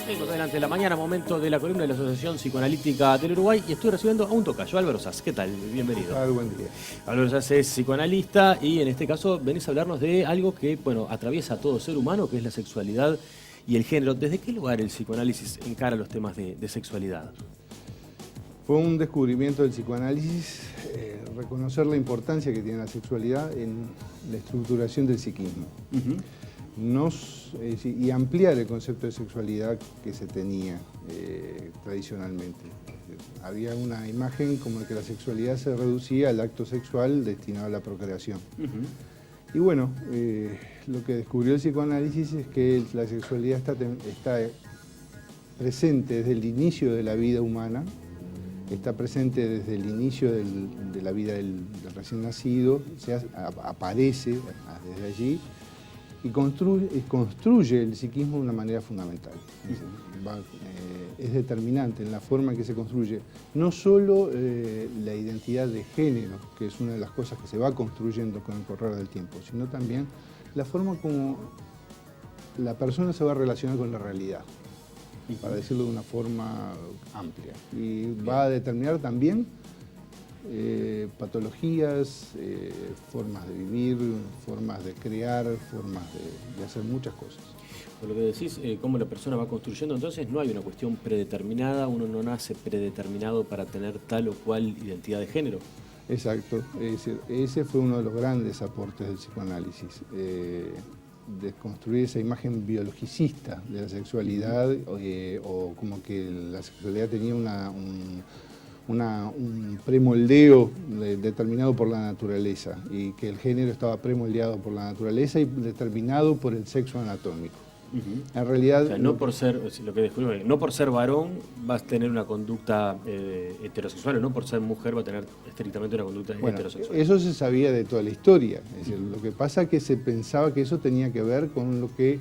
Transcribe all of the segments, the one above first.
Seguimos adelante de la mañana, momento de la columna de la Asociación Psicoanalítica del Uruguay, y estoy recibiendo a un tocayo, Álvaro Sass. ¿Qué tal? Bienvenido. Buen día. Álvaro Sass es psicoanalista y en este caso venís a hablarnos de algo que, bueno, atraviesa a todo ser humano, que es la sexualidad y el género. ¿Desde qué lugar el psicoanálisis encara los temas de sexualidad? Fue un descubrimiento del psicoanálisis reconocer la importancia que tiene la sexualidad en la estructuración del psiquismo. Y ampliar el concepto de sexualidad que se tenía tradicionalmente. Había una imagen como de que la sexualidad se reducía al acto sexual destinado a la procreación. Y bueno, lo que descubrió el psicoanálisis es que la sexualidad está presente desde el inicio de la vida humana, está presente desde el inicio de la vida del recién nacido, aparece desde allí y construye el psiquismo de una manera fundamental. Es determinante en la forma en que se construye no solo la identidad de género, que es una de las cosas que se va construyendo con el correr del tiempo, sino también la forma como la persona se va a relacionar con la realidad, para decirlo de una forma amplia. Y va a determinar también patologías, formas de vivir, formas de crear, formas de hacer muchas cosas. Por lo que decís, cómo la persona va construyendo, entonces no hay una cuestión predeterminada, uno no nace predeterminado para tener tal o cual identidad de género. Exacto, ese fue uno de los grandes aportes del psicoanálisis. Desconstruir esa imagen biologicista de la sexualidad o como que la sexualidad tenía un premoldeo determinado por la naturaleza y que el género estaba premoldeado por la naturaleza y determinado por el sexo anatómico. En realidad, o sea, no por ser, lo que descubrimos, no por ser varón vas a tener una conducta heterosexual, o no por ser mujer va a tener estrictamente una conducta heterosexual. Eso se sabía de toda la historia. Es decir, lo que pasa es que se pensaba que eso tenía que ver con lo que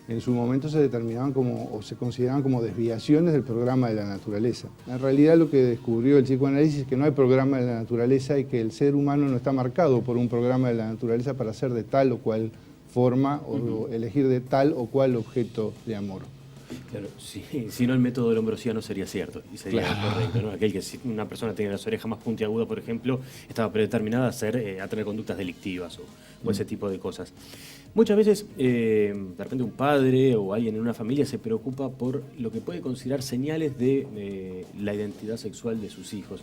en su momento se determinaban o se consideraban como desviaciones del programa de la naturaleza. En realidad lo que descubrió el psicoanálisis es que no hay programa de la naturaleza y que el ser humano no está marcado por un programa de la naturaleza para ser de tal o cual forma o elegir de tal o cual objeto de amor. Claro, si no el método del hombre no sería cierto y sería correcto, ¿no? Aquel que si una persona tiene las orejas más puntiagudas, por ejemplo, estaba predeterminada a tener conductas delictivas o ese tipo de cosas. Muchas veces, de repente un padre o alguien en una familia se preocupa por lo que puede considerar señales de la identidad sexual de sus hijos.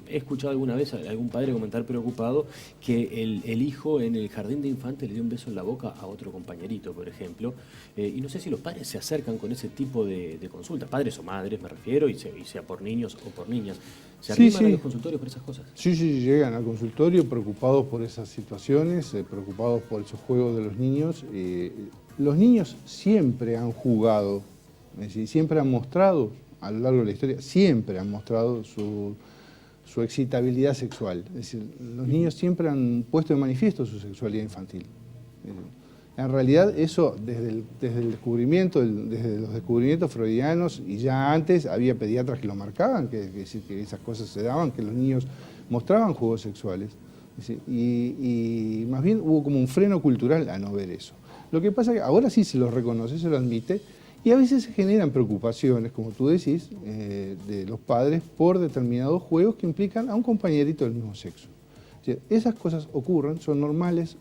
He escuchado alguna vez a algún padre comentar preocupado que el hijo en el jardín de infantes le dio un beso en la boca a otro compañerito, por ejemplo, y no sé si los padres se acercan con ese tipo de consultas, padres o madres me refiero, y sea por niños o por niñas. ¿Se arriman a los consultorios por esas cosas? Sí, llegan al consultorio preocupados por esas situaciones, preocupados por esos juegos de los niños. Los niños siempre han jugado, es decir, siempre han mostrado, a lo largo de la historia, siempre han mostrado su excitabilidad sexual. Es decir, los niños siempre han puesto de manifiesto su sexualidad infantil. En realidad eso desde el descubrimiento, desde los descubrimientos freudianos y ya antes había pediatras que lo marcaban, que esas cosas se daban, que los niños mostraban juegos sexuales. Y más bien hubo como un freno cultural a no ver eso. Lo que pasa es que ahora sí se los reconoce, se lo admite, y a veces se generan preocupaciones, como tú decís, de los padres por determinados juegos que implican a un compañerito del mismo sexo. O sea, esas cosas ocurren, son normales,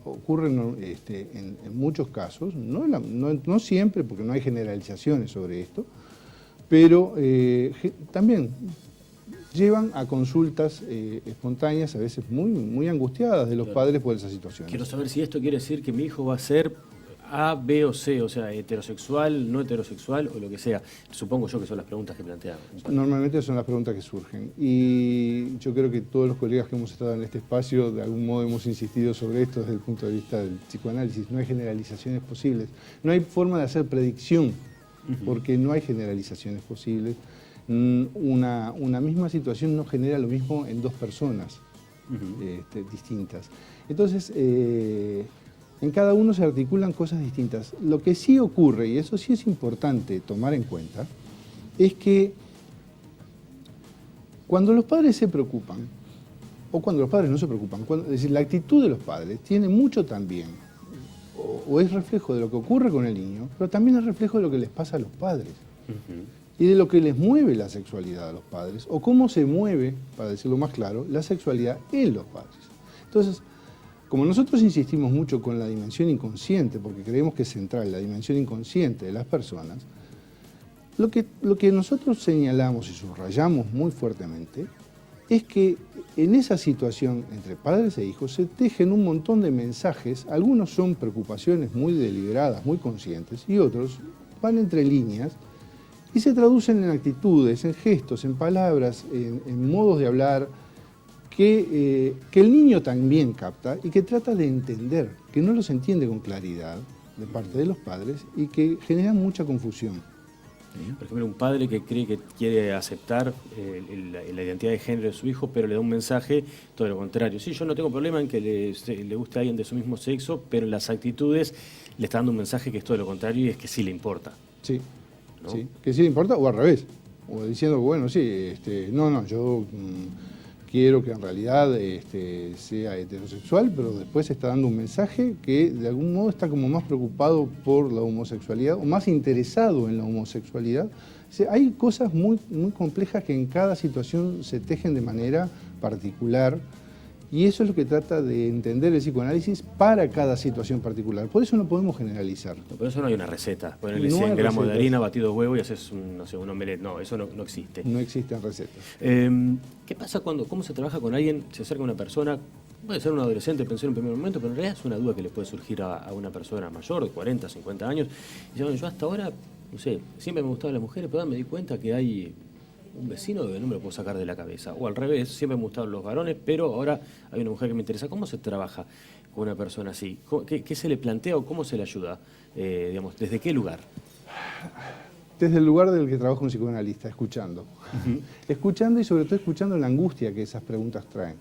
ocurren en muchos casos, no siempre, porque no hay generalizaciones sobre esto, pero también llevan a consultas espontáneas, a veces muy angustiadas de los padres por esas situaciones. Quiero saber si esto quiere decir que mi hijo va a ser A, B o C, o sea, heterosexual, no heterosexual o lo que sea. Supongo yo que son las preguntas que plantean. Normalmente son las preguntas que surgen. Y yo creo que todos los colegas que hemos estado en este espacio, de algún modo hemos insistido sobre esto desde el punto de vista del psicoanálisis. No hay generalizaciones posibles. No hay forma de hacer predicción, porque no hay generalizaciones posibles. Una misma situación no genera lo mismo en dos personas distintas. Entonces, en cada uno se articulan cosas distintas. Lo que sí ocurre, y eso sí es importante tomar en cuenta, es que cuando los padres se preocupan, o cuando los padres no se preocupan, es decir, la actitud de los padres tiene mucho también o es reflejo de lo que ocurre con el niño, pero también es reflejo de lo que les pasa a los padres. Y de lo que les mueve la sexualidad a los padres, o cómo se mueve, para decirlo más claro, la sexualidad en los padres. Entonces, como nosotros insistimos mucho con la dimensión inconsciente, porque creemos que es central la dimensión inconsciente de las personas, lo que nosotros señalamos y subrayamos muy fuertemente es que en esa situación entre padres e hijos se tejen un montón de mensajes, algunos son preocupaciones muy deliberadas, muy conscientes, y otros van entre líneas y se traducen en actitudes, en gestos, en palabras, en modos de hablar que el niño también capta y que trata de entender, que no los entiende con claridad de parte de los padres y que generan mucha confusión. Por ejemplo, un padre que cree que quiere aceptar la identidad de género de su hijo, pero le da un mensaje todo lo contrario. Sí, yo no tengo problema en que le guste a alguien de su mismo sexo, pero en las actitudes le está dando un mensaje que es todo lo contrario y es que sí le importa. Sí, ¿no? Sí, que sí le importa, o al revés, o diciendo, bueno, sí, yo quiero que en realidad sea heterosexual, pero después está dando un mensaje que de algún modo está como más preocupado por la homosexualidad o más interesado en la homosexualidad. O sea, hay cosas muy, muy complejas que en cada situación se tejen de manera particular y eso es lo que trata de entender el psicoanálisis para cada situación particular. Por eso no podemos generalizar. No, por eso no hay una receta. Ponerle No 100 hay gramos de recetas. harina, batido huevo y haces un omelette. No, eso no existe. No existen recetas. ¿Qué pasa cómo se trabaja con alguien, se acerca a una persona, puede ser un adolescente, pensé en un primer momento, pero en realidad es una duda que le puede surgir a una persona mayor, de 40, 50 años, y dice, bueno, yo hasta ahora, no sé, siempre me gustaban las mujeres, pero ahora me di cuenta que hay un vecino que no me lo puedo sacar de la cabeza. O al revés, siempre me gustaban los varones, pero ahora hay una mujer que me interesa. ¿Cómo se trabaja con una persona así? ¿Qué se le plantea o cómo se le ayuda? Digamos, ¿desde qué lugar? Desde el lugar del que trabaja un psicoanalista, escuchando. Escuchando y sobre todo escuchando la angustia que esas preguntas traen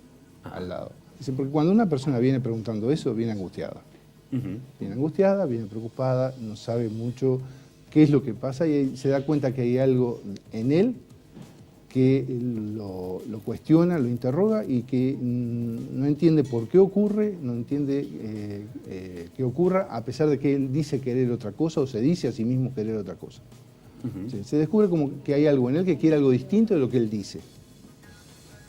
al lado. Porque cuando una persona viene preguntando eso, viene angustiada. Viene angustiada, viene preocupada, no sabe mucho qué es lo que pasa y se da cuenta que hay algo en él que lo cuestiona, lo interroga y que no entiende por qué ocurre, no entiende qué ocurra, a pesar de que él dice querer otra cosa o se dice a sí mismo querer otra cosa. Se descubre como que hay algo en él que quiere algo distinto de lo que él dice.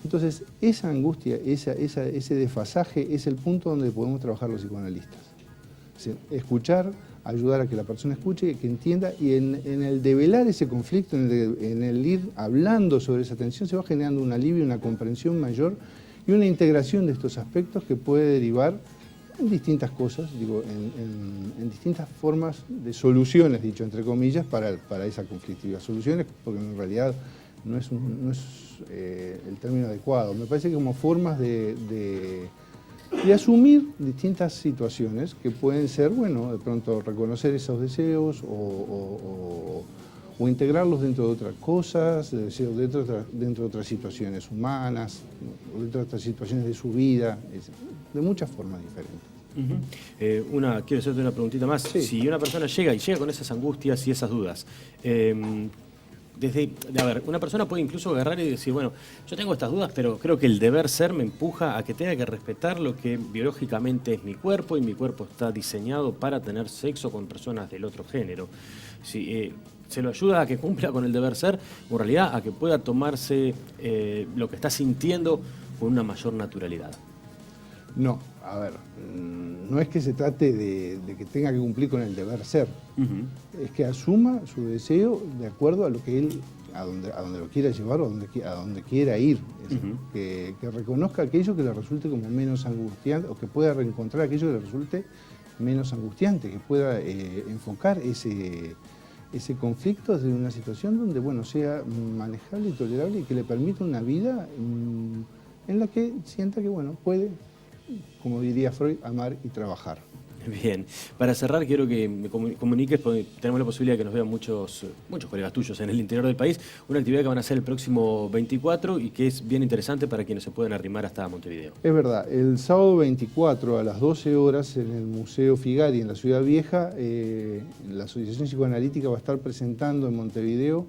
Entonces, esa angustia, ese desfasaje es el punto donde podemos trabajar los psicoanalistas. Escuchar, ayudar a que la persona escuche, que entienda, y en el develar ese conflicto, en el ir hablando sobre esa tensión, se va generando un alivio, una comprensión mayor y una integración de estos aspectos que puede derivar en distintas cosas, digo, en distintas formas de soluciones, dicho entre comillas, para esa conflictividad. Soluciones, porque en realidad no es el término adecuado. Me parece que como formas de asumir distintas situaciones que pueden ser, bueno, de pronto reconocer esos deseos o integrarlos dentro de otras cosas, dentro de otras situaciones humanas, o dentro de otras situaciones de su vida, de muchas formas diferentes. Quiero hacerte una preguntita más. Sí. Si una persona llega con esas angustias y esas dudas, una persona puede incluso agarrar y decir, bueno, yo tengo estas dudas, pero creo que el deber ser me empuja a que tenga que respetar lo que biológicamente es mi cuerpo y mi cuerpo está diseñado para tener sexo con personas del otro género. ¿Se lo ayuda a que cumpla con el deber ser o en realidad a que pueda tomarse lo que está sintiendo con una mayor naturalidad? No, a ver, no es que se trate de que tenga que cumplir con el deber ser, es que asuma su deseo de acuerdo a lo que él, a donde lo quiera llevar o a donde quiera ir, que reconozca aquello que le resulte como menos angustiante o que pueda reencontrar aquello que le resulte menos angustiante, que pueda enfocar ese conflicto desde una situación donde, bueno, sea manejable y tolerable y que le permita una vida en la que sienta que, bueno, puede, como diría Freud, amar y trabajar. Bien, para cerrar quiero que me comuniques, porque tenemos la posibilidad de que nos vean muchos colegas tuyos en el interior del país, una actividad que van a hacer el próximo 24 y que es bien interesante para quienes se pueden arrimar hasta Montevideo. Es verdad, el sábado 24 a las 12 horas en el Museo Figari en la Ciudad Vieja, la Asociación Psicoanalítica va a estar presentando en Montevideo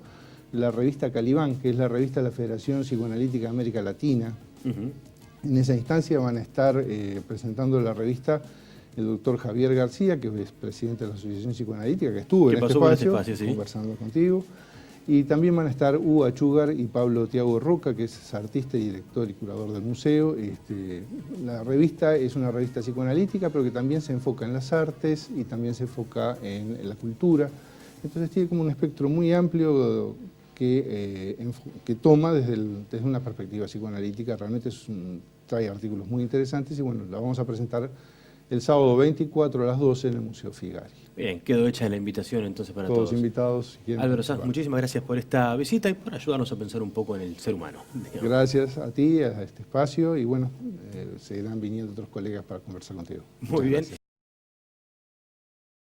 la revista Calibán, que es la revista de la Federación Psicoanalítica de América Latina. En esa instancia van a estar presentando la revista el doctor Javier García, que es presidente de la Asociación Psicoanalítica, que estuvo en este pasó por este espacio, espacio, sí. conversando contigo. Y también van a estar Hugo Achugar y Pablo Tiago Roca, que es artista y director y curador del museo. La revista es una revista psicoanalítica, pero que también se enfoca en las artes y también se enfoca en la cultura. Entonces tiene como un espectro muy amplio que toma desde una perspectiva psicoanalítica. Realmente trae artículos muy interesantes y bueno, la vamos a presentar el sábado 24 a las 12 en el Museo Figari. Bien, quedó hecha la invitación entonces para todos. Todos invitados. Si quieren, Álvaro Sanz, muchísimas gracias por esta visita y por ayudarnos a pensar un poco en el ser humano. Gracias a ti, a este espacio y bueno, seguirán viniendo otros colegas para conversar contigo. Muy bien. Gracias.